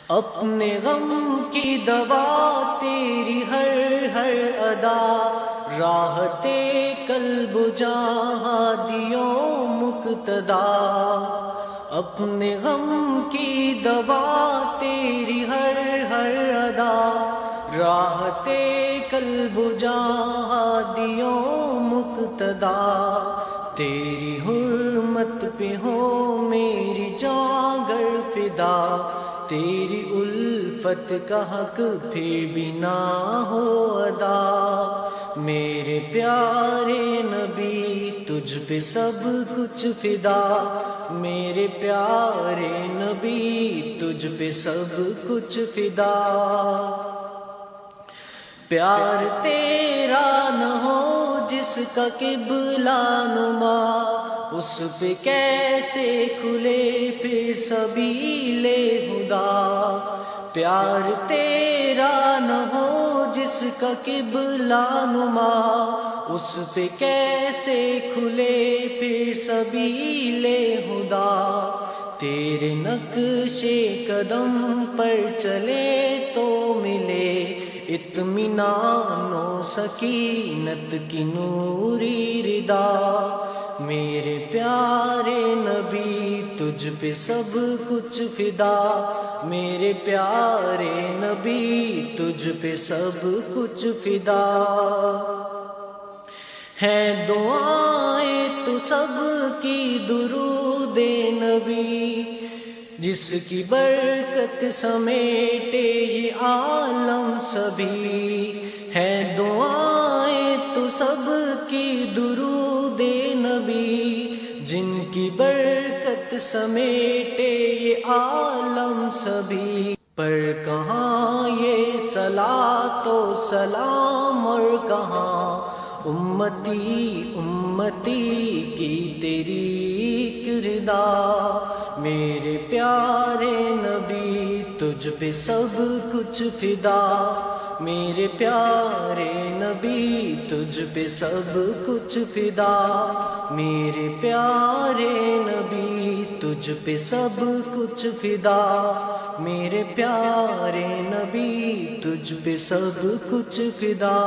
اپنے غم کی دوا تیری ہر ادا، راحت قلب و جاں ہادیوں مقتدا۔ اپنے غم کی دوا تیری ہر ادا، راحت قلب و جاں ہادیوں مقتدا۔ تیری حرمت پہ ہو میری جاں گر فدا، تیری الفت کا حق پھر بھی نہ ہو ادا۔ میرے پیارے نبی تجھ پہ سب کچھ فدا، میرے پیارے نبی تجھ پہ سب کچھ فدا۔ پیار تیرا نہ ہو جس کا قبلہ نما، اس پہ کیسے کھلے پھر سبیل ہدا۔ پیار تیرا نہ ہو جس کا قبلہ نما، اس پہ کیسے کھلے پھر سبیل ہدا۔ تیرے نقش قدم پر چلے تو ملے اطمینان و سکینت کی نوری ردا۔ میرے پیارے نبی تجھ پہ سب کچھ فدا، میرے پیارے نبی تجھ پہ سب کچھ فدا۔ ہیں دعائیں تو سب کی درود نبی، جس کی برکت سمیٹے یہ عالم سبھی۔ ہیں دعائیں تو سب کی درود نبی، جن کی برکت سمیٹے یہ عالم سبھی۔ پر کہاں یہ صلاۃ و سلام اور کہاں امتی امتی کی تیری ردا۔ میرے پیارے نبی تجھ پہ سب کچھ فدا، میرے پیارے نبی تجھ پہ سب کچھ فدا۔ میرے پیارے نبی تجھ پہ سب کچھ فدا، میرے پیارے نبی تجھ پہ سب کچھ فدا۔